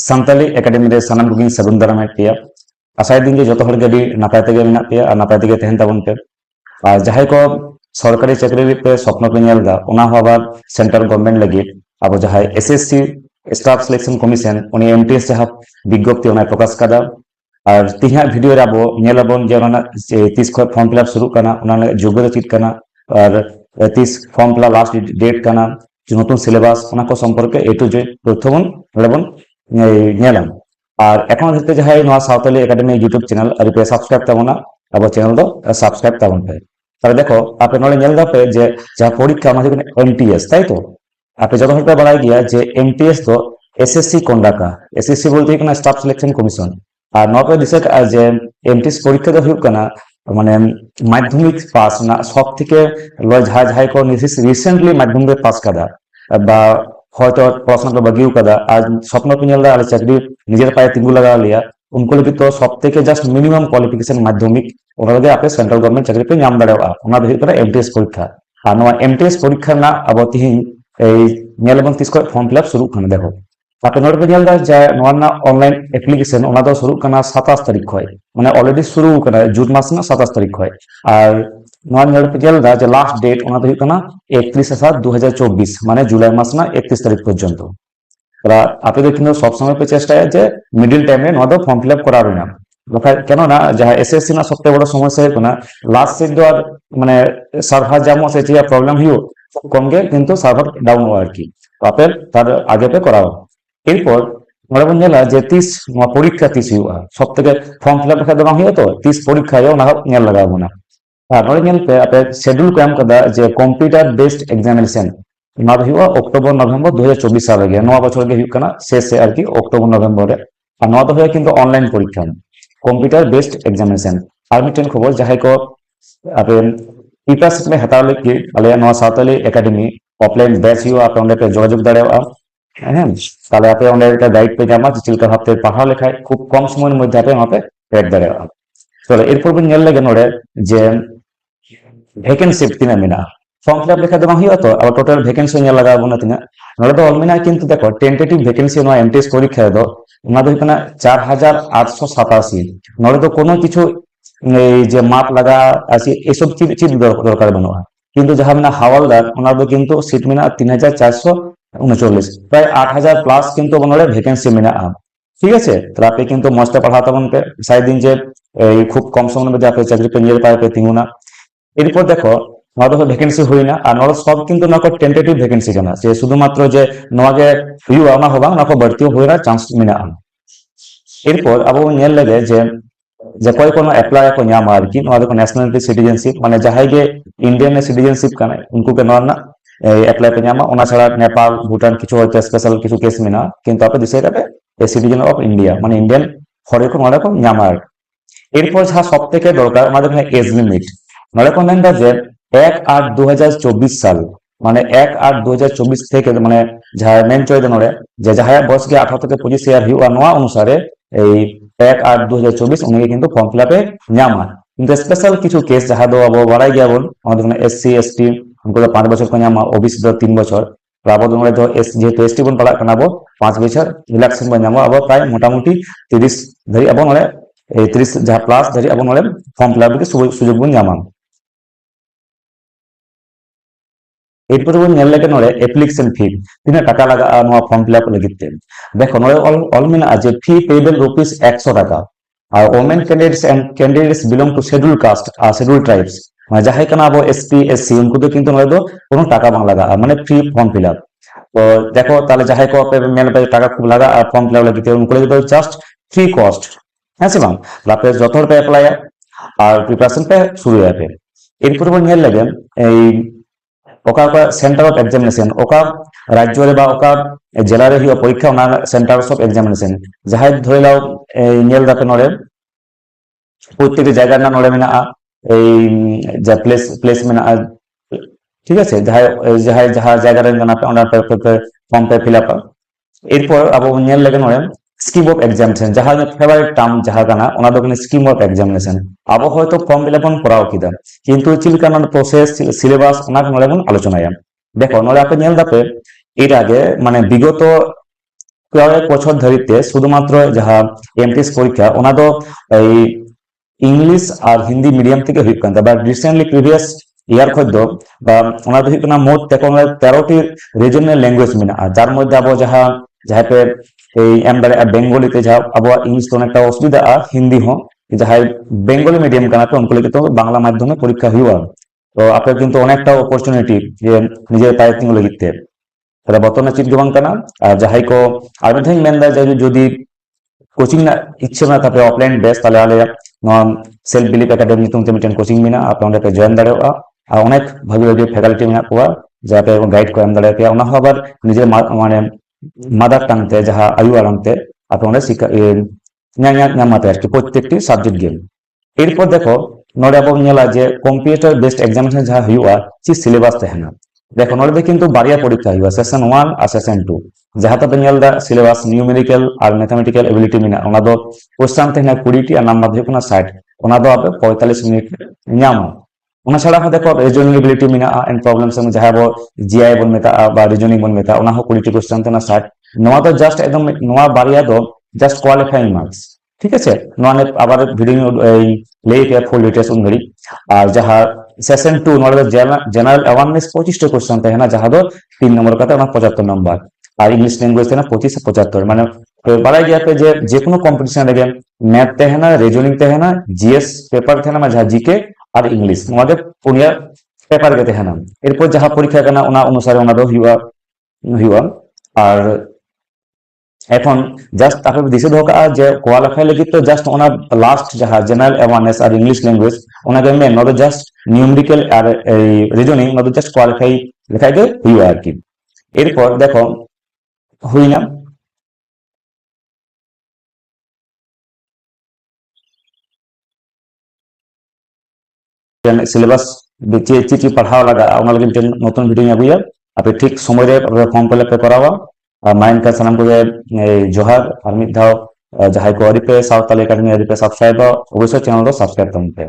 Santali academy ᱨᱮ ᱥᱟᱱᱟᱢ ᱠᱚᱜᱮᱧ ᱥᱟᱹᱜᱩᱱ ᱫᱟᱨᱟᱢᱮᱫ ᱯᱮᱭᱟ। ᱟᱥᱟᱭᱫᱟᱹᱧ ᱡᱮ ᱡᱚᱛᱚ ᱦᱚᱲ ᱜᱮ ᱟᱹᱰᱤ ᱱᱟᱯᱟᱭ ᱛᱮᱜᱮ ᱢᱮᱱᱟᱜ ᱯᱮᱭᱟ ᱟᱨ ᱱᱟᱯᱟᱭ ᱛᱮᱜᱮ ᱛᱟᱦᱮᱱ ᱛᱟᱵᱚᱱ ᱯᱮ। আর যাহাই কো সরকারি চাকরি ᱯᱮ স্বপ্ন পে ᱧᱮᱞ ᱫᱟ ᱚᱱᱟ ᱦᱚᱸ ᱟᱵᱟᱨ ᱥᱮন্ᱴᱨᱟᱞ ᱜᱚভর্নমেন্ট ᱞᱟᱹᱜᱤᱫ ᱟᱵᱚ ᱡᱟᱦᱟᱸᱭ এসএসসি স্টাফ সিলেকশন কমিশন উনি এমটিএস যাহা বিজ্ঞপ্তি ওনায় প্রকাশ কাদা। আর তিহার ভিডিও রে আবো ᱧᱮᱞᱟᱵᱚᱱ ᱡᱮ ᱚᱱᱟ ᱛᱤᱥ ᱠᱷᱚᱡ ᱯᱷᱚᱨᱢ ᱯᱷᱤᱞᱟᱯ ᱥᱩᱨᱩᱜ ᱠᱟᱱᱟ ᱚᱱᱟ যোগ্যতা ᱪᱮᱫ ᱠᱟᱱᱟ আর ᱛᱤᱥ ᱯᱷᱚᱨᱢ ᱯᱷᱤᱞᱟᱯ ᱞᱟᱥᱴ ডেট ᱠᱟᱱᱟ নতুন সিলেবাস ᱚᱱᱟ ᱠᱚ সম্পর্কে এ টু জেড তথ্য বন ᱱᱚᱰᱮ ᱵᱚᱱ ᱧᱮᱞᱟ। আর এখন ধরতে যাহাই নোয়া সাঁওতালি একাডেমি ইউটিউব চ্যানেল আর পে সাবস্ক্রাইব তাবona আবো চ্যানেল দো সাবস্ক্রাইব তাবon পে। তাহলে দেখো আপনি নলে ᱧᱮᱞ দাপে যে যা পরীক্ষা আমাদের এমটিএস তাই তো আপনি যত হতে বাড়াই গিয়া যে এমটিএস তো এসএসসি কোন্ডাকা এসএসসি বলতে কিনা স্টাফ সিলেকশন কমিশন আর নপে দিছে যে এমটিএস পরীক্ষা তো হুক কানা মানে মাধ্যমিক পাস না সব থেকে লয় ঝাই কো রিসেন্টলি মাধ্যমিক পাস কাদা বা হয়তো পড়াশোনা বাগিও কাদা আর স্বপ্ন পে ᱧᱮᱞ দা আর চাকরি নিজের পায়ে তিঙ্গু লাগা লিয়া उनको लगी तो सब থেকে জাস্ট মিনিমাম কোয়ালিফিকেশন মাধ্যমিক ওনা লগে আপনি সেন্ট্রাল গভর্নমেন্ট চাকরি পে নাম দাঁড়াওয়া ওনা বেহিত করে এমটিএস পরীক্ষা আর নোয়া এমটিএস পরীক্ষা না আবো তিহিন এই ᱧᱮᱞᱵᱚᱱ ᱛᱤᱥ ᱠᱷᱚᱡ ᱯᱷᱚᱨᱢ ᱯᱷᱤᱞᱟᱯ ᱥᱩᱨᱩᱜ ᱠᱟᱱᱟ ᱫᱮᱠᱷᱚ আপনি নোট পে ᱧᱮᱞ ᱫᱟ যে নোয়া না অনলাইন অ্যাপ্লিকেশন ওনা দো শুরু কানা 27 তারিখ খয় মানে অলরেডি শুরু কানা জুন মাস না 27 তারিখ খয় আর নোয়া নোট পে ᱧᱮল দা যে লাস্ট ডেট ওনা দো হুᱭᱩᱜ কানা 31/7/2024 মানে জুলাই মাস না 31 তারিখ পর্যন্ত। আপনাদের কিন্তু সবসময় চেষ্টায় যে মিডিল টাইমে নয় ফর্ম ফিল আপ করা হবে না কেননা যাহা এসএসসি না সবথেকে বড় সমস্যা হইতো না লাস্ট সিট দেওয়ার মানে সার্ভার যেমন সেটি প্রবলেম হইও কমগে কিন্তু সার্ভার ডাউন হওয়া আর কি আপনার তার আগে পে করা এরপর নয় বন ᱧᱮᱞᱟ যে 30 পরীক্ষা 30 হইয়া সব থেকে ফর্ম ফিল আপ দেখা হইয়া তো 30 পরীক্ষা না ᱧᱮᱞ লাগাবো না আর নয় ᱧᱮᱞ পে আপনি শিডিউল কো এম কাদা যে কম্পিউটার বেসড এক্সামিনেশন না हुआ अक्टोबर नवंबर 2024 साल गया नवा बछर गे हुई कना शेष से आर की अक्टोबर नवंबर रे और नवा तो हुआ किंतु ऑनलाइन परीक्षा कंप्यूटर बेस्ड एग्जामिनेशन और मिटन खबर जहां को आपे प्रिपरेशन में हताव लेके आले नवा सावताली एकेडमी ऑफलाइन बैच हुआ आप ओंडे पे जोगाजोग दाड़ेवा हैं ताले आपे ओंडे का गाइड पे जामा चिलका भाबते पढ़ा लेखाय खूब कम समय मध्य आपे वहां पे क्रैक दाड़ेवा तो एरपर बन ᱧᱮल लगे नोडे जे वैकेंसी तिना मेना फॉर्म फिल लेखा दो हुआ तो अब टोटल वैकेंसी लगा बना तीना नोडे दो अलमिना किंतु देखो टेंटेटिव वैकेंसी नो एमटीएस परीक्षा दो ना दो कना 4887 नोडे दो कोनो किछु जे माप लगा आसी ए सब चीज दरकार बनवा किंतु जहां मेना हावलदार ओना दो किंतु सीट मेना 3439 प्राय 8000 प्लस किंतु बनोडे वैकेंसी मेना ठीक আছে তো আপনি কিন্তু মস্তে পড়াতে বনকে সাই দিন যে খুব কম সময়ের মধ্যে আপনি চাকরি পেয়ে যেতে পারবে তিনগুনা এরপর দেখো নয় ভ্যাকেন্সি হই না আর নয় সব কিন্তু না টেন্টেটিভ ভ্যাকেন্সি কানা যে শুধুমাত্র যে নয়াকে হুইয়া না হবা না বাড়তিও হই না চান্স মেনা এরপর আবো ᱧᱮᱞ লাগে যে যে কয় কোনো অ্যাপ্লাই কো ᱧᱟᱢᱟ আর কি নয় ন্যাশনালিটি সিটিজেনশিপ মানে যাহাই গে ইন্ডিয়ান সিটিজেনশিপ কানা উनको के নয় না অ্যাপ্লাই কো ᱧামা ওনা ছাড়া নেপাল ভুটান কিছু হয়তো স্পেশাল কিছু কেস মেনা কিন্তু আপনি দিছে কাটে সিটিজেন অফ ইন্ডিয়া মানে ইন্ডিয়ান ফরে কো নয় কো ᱧামা এরপর যা সবথেকে দরকার আমাদের এখানে এজ লিমিট নয় কো মেনটা যে 1/8/2024 সাল মানে 1/8/2024 থেকে মানে যাহা মেন চয়েদ নড়ে যে যাহা বয়স গে 18 থেকে 25 ইয়ার হিউয়া নোয়া অনুসারে এই 1/8/2024 উনি কিন্তু ফর্ম ফিলআপে ᱧামা কিন্তু স্পেশাল কিছু কেস যাহা দো আবো বাড়াই গিয়াবন আমাদের এখানে এসসি এসটি উनको 5 বছর কো ᱧামা ওবিসি দো 3 বছর আবো নড়ে দো এস যেহেতু এসটি বন পাড়া কানা আবো 5 বছর রিল্যাক্সেশন বন ᱧামা আবো প্রায় মোটামুটি 30 ধরি আবো নড়ে এই 30 যাহা প্লাস ধরি আবো নড়ে ফর্ম ফিলআপ কে সুযোগ বন ᱧামা এরপর বন ᱧᱮᱞ ᱞᱮᱠᱟ ᱱᱚᱰᱮ ᱮᱯᱞᱤᱠᱮᱥᱚᱱ ᱯᱷᱤ ᱛᱤᱱᱟᱹᱜ ᱴᱟকা ᱞᱟᱜᱟᱜᱼᱟ ᱱᱚᱣᱟ ᱯᱷᱚᱨᱢ ᱯᱷᱤᱞᱟᱯ ᱞᱟᱹᱜᱤᱫ ᱛᱮ ᱫᱮᱠᱷᱚ ᱱᱚᱰᱮ ᱚᱞ ᱢᱮᱱᱟᱜᱼᱟ ᱡᱮ ᱯᱷᱤ পেয়েবল রুপিস 100 টাকা আর women candidates and candidates belong to schedule caste আর শিডিউল ট্রাইবস মানে যাহাই কানা আবো এসপি এসসি উनको তো কিন্তু নয় দো কোনো টাকা বাং লাগাগা মানে ফ্রি ফর্ম ফিলআপ তো দেখো তাহলে যাহাই কো মেল পে টাকা খুব লাগা আর ফর্ম ফিলআপ লাগি উनको লাগি তো জাস্ট ফ্রি কস্ট হ্যাঁ সে বাং আপনি যতর পে অ্যাপ্লাই আর প্রিপারেশন পে শুরু হবে এরপর বন ᱧᱮᱞ লাগে এই ওকা সেন্টার অফ এক্সামিনেশন ওকা রাজ্য রে বা ওকা জেলা রে হিয়া পরীক্ষা ওনা সেন্টার অফ এক্সামিনেশন যাহাই ধরে লাও ᱧᱮᱞ দাপে নড়ে প্রত্যেকটি জায়গার না নড়ে মেনা এই যা প্লেস মেনা ঠিক আছে যাহাই যাহা জায়গা রে না ওনা ফর্ম পে ফিল আপ এরপর আবো ᱧᱮᱞ লাগে নড়ে স্কিম অফ এক্সামিনেশন যাহা ফেভারিট টার্ম যাহা কানা ওনা দোকানে স্কিম অফ এক্সামিনেশন আবো হয়তো ফর্ম ফিল আপ করাও কিদা কিন্তু চিলকানা প্রসেস সিলেবাস ওনা নড়ে বন আলোচনায় দেখো নড়ে আপনি ᱧᱮᱞ দাপে এর আগে মানে বিগত কয়েক বছর ধরিতে শুধুমাত্র যাহা এমটিএস পরীক্ষা ওনা দো এই ইংলিশ আর হিন্দি মিডিয়াম থেকে হুᱭᱩᱜ ᱠᱟᱱ ᱛᱟᱵᱟ রিসেন্টলি প্রিভিয়াস ইয়ার খᱚᱡ ᱫᱚ বা ওনা ᱫᱚ ᱦᱩᱭᱩᱜ ᱠᱟᱱᱟ মোট 13টি রিজনাল ল্যাঙ্গুয়েজ মেনাᱜᱼᱟ যার মধ্যে আবো যাহা পে এই এম দাঁড়াᱜᱼᱟ বেঙ্গলি তে যাহা আবহাওয়া ইংলিশ তো অনেকটা অসুবিধাᱜᱼᱟ হিন্দি হᱚᱸ যাহাই বেঙ্গলি মিডিয়াম কানা পে উनको ᱞᱟᱹᱜᱤᱫ ᱫᱚ বাংলা মাধ্যমে পরীক্ষা হুᱭᱩᱜᱼᱟ তো আপনার কিন্তু অনেকটা অপরচুনিটি যে নিজের পায়ে তিঙ্গু ᱞᱟᱹᱜᱤᱫ তে তাহলে বর্তমানে চিট ᱜᱮ ᱵᱟᱝ ᱠᱟᱱᱟ আর যাহাই ᱠᱚ আর ᱢᱤᱫ ᱫᱷᱟᱣᱤᱧ ᱢᱮᱱᱫᱟ ᱡᱮ ᱡᱩᱫᱤ কোচিং না ইচ্ছে না তারপরে অফলাইন বেস তাহলে আলেᱭᱟᱜ নয়া সেলফ বিলিভ একাডেমি ᱧᱩᱛᱩᱢ তে মিটেন কোচিং মেনা আপনি অᱸᱰᱮ পে জয়েন দাঁড়াওয়া আর অনেক ভাবে ভাবে ফ্যাকাল্টি মেনা কোয়া যাতে গাইড করে এম দাঁড়ায় পেয়া ওনা আবার নিজের মানে মাদার টাং তে যাহা আয়ু আরাম তে আপনি অঁᱰᱮ শিক্ষা ᱧᱟᱢᱟᱯᱮ আর কি প্রত্যেকটি সাবজেক্ট গেম এরপর দেখো নড়ে আবো ᱧᱮᱞᱟ যে কম্পিউটার বেসড এক্সামিনেশন যাহা হুᱭᱩᱜᱼᱟ চি সিলেবাস তাহেনা দেখো নড়ে দো কিন্তু বারিয়া পরীক্ষা হুᱭᱩᱜᱼᱟ সেশন 1 আর সেশন 2 যাহা তাপে ᱧᱮᱞᱫᱟ সিলেবাস নিউমেরিক্যাল আর ম্যাথমেটিক্যাল এবিলিটি মেনা ওনা দো কোশ্চেন তাহেনা 20টি আর নাম্বার হুᱭᱩᱜ ᱠᱟᱱᱟ 60 ওনা দো আপে 45 মিনিট ᱧᱟᱢᱟ ওনা ছাড়া হো দেখো reasoning ability Mena and problems যাহা বো জিআই বন মেতা বা রিজনিং বন মেতা ওনা হো 20টি কোশ্চেন তাহেনা 60 নোয়া তো জাস্ট একদম নোয়া বারিয়া দো জাস্ট কোয়ালিফাইং মার্কস ঠিক আছে নোয়ানে আবার ভিডিও এই লেই পে ফুল ডিটেলস উন ঘড়ি আর যাহা সেশন 2 নোয়ালে জেনারেল অ্যাওয়ারনেস 25টা কোশ্চেন তাহেনা যাহা দো 3 নম্বর কাতে ওনা 75 নম্বর আর ইংলিশ ল্যাঙ্গুয়েজ তাহেনা 25 से 75 মানে বাড়াই গিয়া পে যে কোনো কম্পিটিশন লাগে ম্যাথ তাহেনা রিজনিং তাহেনা জিএস পেপার তাহেনা মানে যাহা জিকে আর ইংলিশ নোয়াদে পুনিয়া পেপার গে তাহেনা এরপর যাহা পরীক্ষা কানা ওনা অনুসারে ওনা দো হুᱭᱩᱜᱼᱟ আর এখন জাস্ট আপনাকে দিশে দোকা যে কোয়ালিফাই লাগি তো জাস্ট ওনা লাস্ট যাহা জেনারেল অ্যাওয়ারনেস আর ইংলিশ ল্যাঙ্গুয়েজ ওনা গে মেন নট জাস্ট নিউমেরিক্যাল আর এই রিজনিং নট জাস্ট কোয়ালিফাই লেখাই গে হুইয়া আর কি এরপর দেখো হুইনা সিলেবাস চিঠি পাঠাও লাগা ওনা লাগি নতুন ভিডিও আগুয়া আপনি ঠিক সময় রে ফর্ম ফিল আপ করাওয়া মাইন্ড का सामान को जोहार और मिद धाव जहां को अरी पे साउथ एकेडमी अरी पे सब्सक्राइब अवश्य चैनल को सब्सक्राइब करते